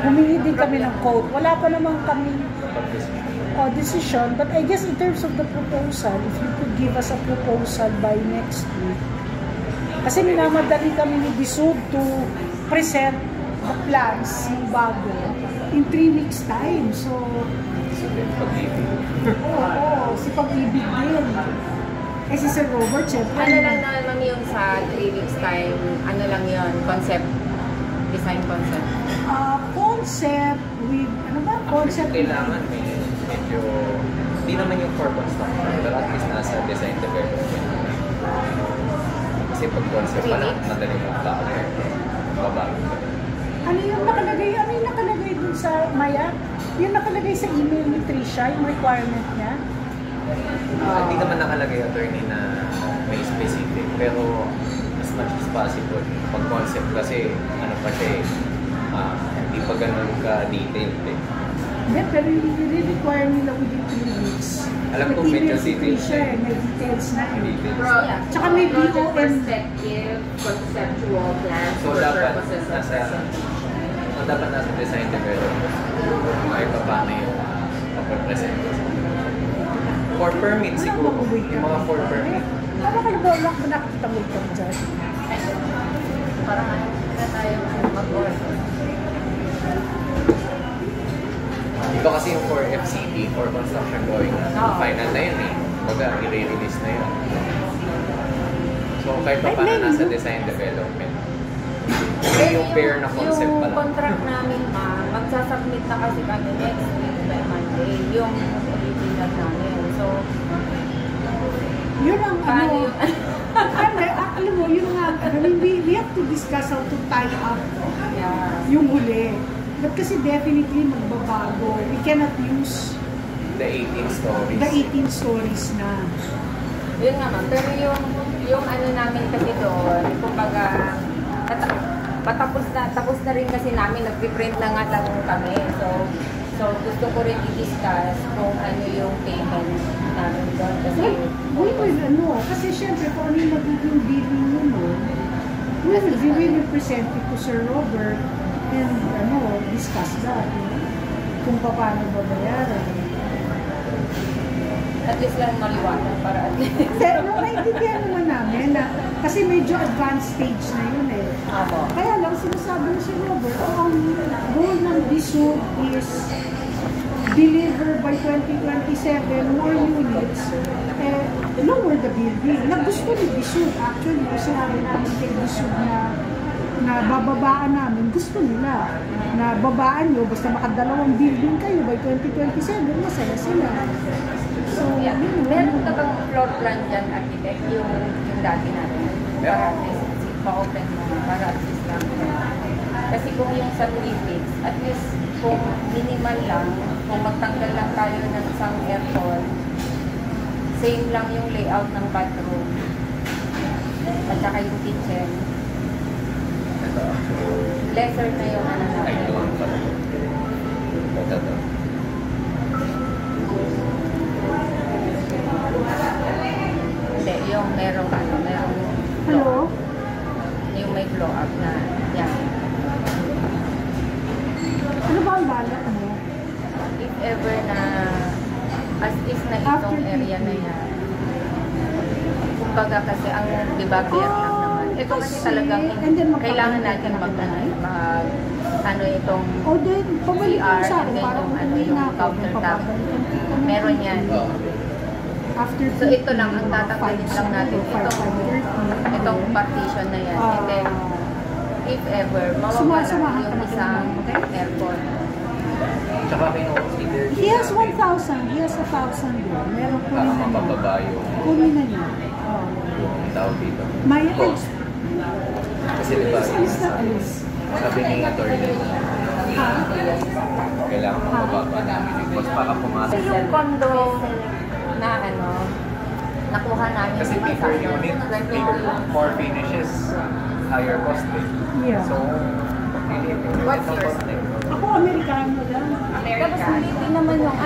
humingi din kami ng quote. Wala pa naman kami decision, but I guess in terms of the proposal, if you could give us a proposal by next week. Kasi minamadali kami ni Bisud to present the plans ng bago in 3 weeks time. So, si Pag-ibig din. Eh si Sir Robert, syempre. Ano lang naman yung sa 3 weeks time, ano lang yun, concept, design concept? Concept with, ano ba? Concept. Kailangan medyo, hindi naman yung for construction, pero at least nasa design development. Kasi pag concept pa lang, madaling magbago. Ano yung nakalagay dun sa Maya? Yung nakalagay sa email ni Trisha, yung requirement niya? Hindi naman nakalagay, attorney, na may specific, pero as much as possible. Pag concept kasi, ano pa siya hindi pa ganun ka-detailed eh. Hindi, pero yung require nila within 3 weeks. Alam ko medyo details siya eh, may details na eh. Yeah. Tsaka may BOM. Perspective, conceptual plans, so dapat nasa design development. Kahit pa paano yung pag-present. For permit siguro, yung mga for permit. Ano kayo ba lang ba nakikita mo ito dyan? Parang na tayo mag-order. Iba kasi yung for FCD, for construction drawing, final na yun eh. Baga, i-release na yun. So, kahit pa paano nasa design development. Yung pair na concept pa lang. Yung contract namin, magsasubmit na kasi kami next week by Monday. Yung original namin. So, yun ang paano yung... alam mo, yun nga, we have to discuss how to tie up yung huli. But kasi definitely magbabago. We cannot use the 18 stories. The 18 stories na. Yun nga ma'am. Pero yung ano namin kasi doon, kumbaga, tapos na rin kasi namin, nag-print na nga lang kami. So gusto ko rin i-discuss kung ano yung payment namin doon. Kasi syempre kung ano yung magiging billing mo, we will present it to Sir Robert and discuss that. Kung paano babayaran. At least lang maliwanag para at least. Pero naiintindihan naman namin na kasi medyo advanced stage na yun eh. Kaya lang sinasabi ni si Robert, ang goal ng Bisud is deliver by 2027 more units, lower the building. Nagusto ni Bisud, actually, sinabi namin kay Bisud na bababaan namin, gusto nila na babaan nyo, basta makadalawang building kayo by 2027, masaya sila. So, meron ka bang floor plan dyan, architect, yung dati natin? Para at least, pa-open mo, para at least lang. Kasi kung yung sa 3 weeks, at least kung minimal lang, kung magtanggal lang tayo ng isang aircon, same lang yung layout ng bathroom, at saka yung kitchen. Lesser na yung ano natin. Ay, doon pa. Ito. Hindi, yung merong Hello? Yung may blow up na yan. Ano ba ang balak mo? If ever na as is na itong area na yan. Kumbaga kasi ang di ba bare lang naman. Ito kasi talagang kailangan natin ano itong CR and then yung ano yung countertop. Meron yan. So ito lang ang tatanggalin lang natin itong partition na yan. And then if ever mawawala yung isang aircon. Tsaka kino-consider He has 1,000. He has 1,000 doon. Meron ko para rin na mapababa yung kunin na niya. tawag dito. May Cost. Kasi diba, sabi ni attorney, kailangan mapababa namin yung cost para pumasok. Yung condo na nakuha namin Kasi bigger unit, more finishes, higher cost eh. Yeah. So, What's yours? Ako, Amerikano lang. Tapos hindi naman yung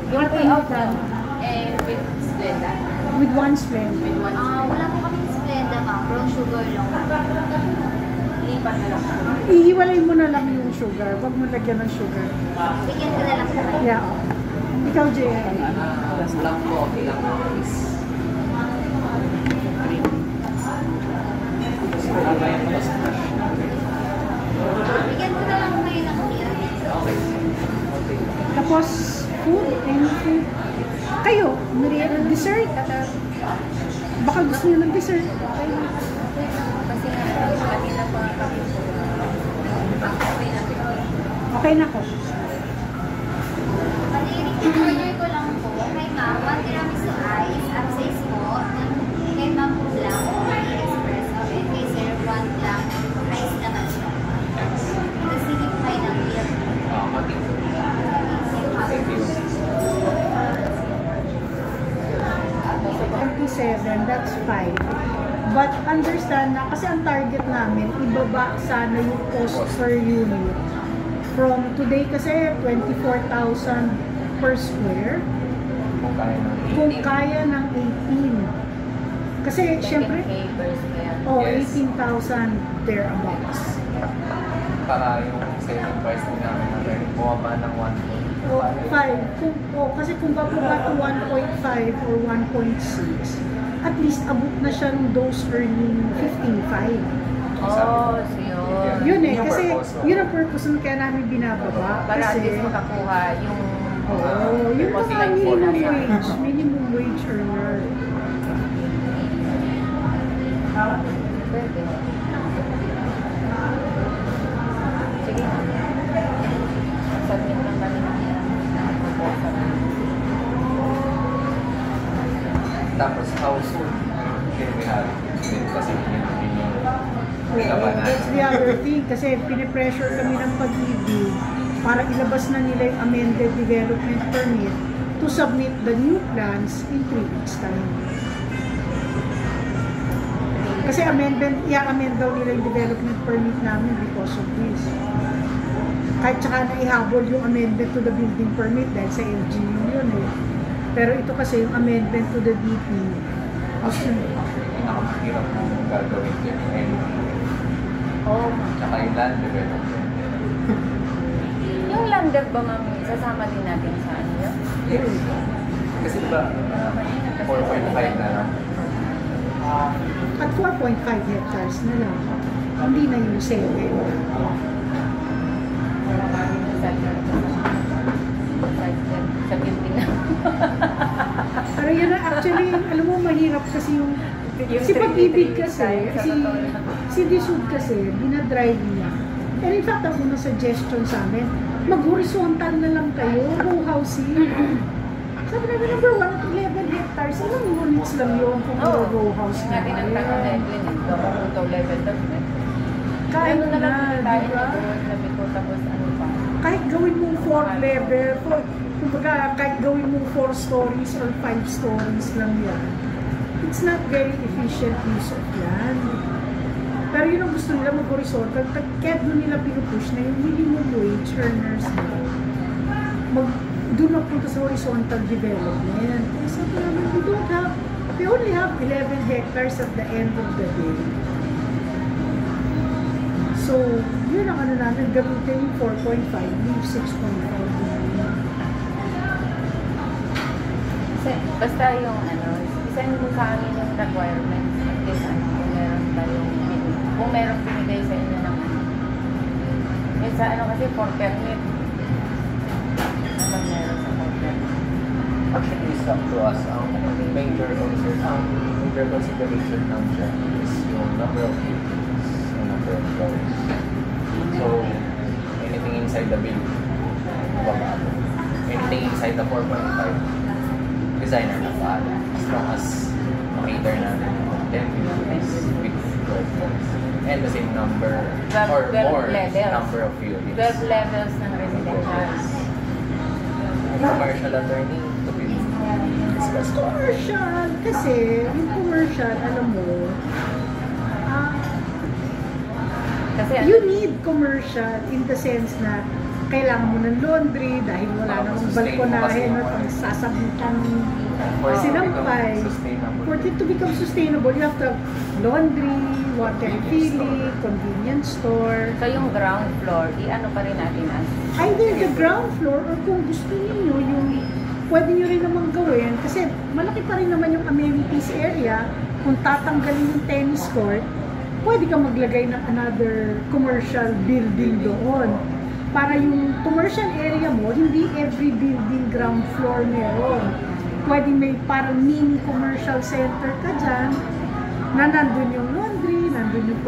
yung payout lang. And with Splenda. With one spend. Wala po kami Splenda, ma'am. Brown sugar lang. Lipat na lang. Ihiwalay mo na lang yung sugar. Huwag mo lagyan ng sugar. Bigyan ko na lang po. Yeah. Ikaw, Jay. Black coffee lang please. Bigyan ko na lang kayo ng beer. Okay. Tapos, food, any food. Kayo, merienda, dessert. Baka gusto niyo ng dessert. Kasi kanina pa kami po. Okay na ko. Order ko lang po. Kay ma'am, 1 tiramisu ice, upsize po. Kay ma'am po lang, 3 espresso. And kay sir, 1 lang, ice naman siya. Tapos hindi po kayo ng beer. Thank you. 27, that's 5. But understand na, kasi ang target namin, ibaba sana yung cost per unit. From today kasi, 24,000 per square. Kung kaya ng 18. Kasi, syempre, oh, Yes. 18,000 thereabouts. Para yung selling price din namin natin, bumaba ng 1.5. O, 5. Kasi kung bababa to 1.5 or 1.6, at least abot na siya ng those earning 15.5. Oh, so yun. Yun eh, Yung kasi purpose, no? yun ang purpose nung kaya namin binababa. Para at Kasi, least makakuha yung yung mga Like minimum 40. wage earner. pwede. Sige na. Submit lang kami ng proposal. Tapos, how soon can we have it? Kasi yun yung That's the other thing. Kasi pinipressure kami ng Pag-ibig para ilabas na nila yung amended development permit to submit the new plans in 3 weeks time. Kasi i-amend daw nila yung development permit namin because of this. Kahit saka na ihabol yung amendment to the building permit dahil sa LGU yun eh. Pero ito kasi yung amendment to the DP. pinakamahirap mong gagawin din. Oh, Tsaka yung land development. yung lander ba, ma'am, sasama din natin sa ano yun? Yes. Kasi diba, 4.5 na lang. At 4.5 hectares na lang. Hindi na yung 7. Sa building na. Pero yun na, actually, alam mo, mahirap kasi yung si Pag-ibig kasi, si Disud kasi, dinadrive niya. And in fact, ang unang suggestion sa amin, mag-horizontal na lang kayo, row housing. Sabi namin, number 1 at 11 hectares, ilang units lang yun kung row house na. Natin ang tanong na yun, ito level tapos Kaya ano na lang tayo diba? sabi ko, tapos ano pa. Kahit gawin mong 4 level, kumbaga kahit gawin mong 4 stories or 5 stories lang yan, it's not very efficient use of land. Pero yun ang gusto nila mag-horizontal, kaya doon nila pinupush na yung minimum wage earners doon na punta sa horizontal development. Kaya sabi namin, we only have 11 hectares at the end of the day. So, yun ang ano namin, gamitin yung 4.5, leave 6.5. Basta yung ano, send mo sa amin yung requirements at least ano, kung meron pinigay sa inyo ng yung sa ano kasi for permit. Ano ba meron sa for permit? Actually, it's up to us. Ang major consideration lang siya is yung number of units, yung number of floors. So, anything inside the building, anything inside the 4.5, designer na pa. As long as makiter natin 10 units with 12 floors. And the same number or 12 more levels. number of units. 12 levels ng residential. Commercial attorney to be discussed pa. Commercial, kasi yung commercial, alam mo, Kasi ano, you need commercial in the sense na kailangan mo ng laundry dahil wala namang balkonahe or pagsasabutan sinampay. For it to become sustainable, you have to have laundry, water refilling, convenience store. So yung ground floor, i-ano pa rin natin as? Either the ground floor or kung gusto niyo yung pwede nyo rin naman gawin kasi malaki pa rin naman yung amenities area. Kung tatanggalin yung tennis court, pwede ka maglagay ng another commercial building doon. Para yung commercial area mo, hindi every building ground floor meron. Pwede may parang mini commercial center ka dyan na nandun yung laundry, nandun yung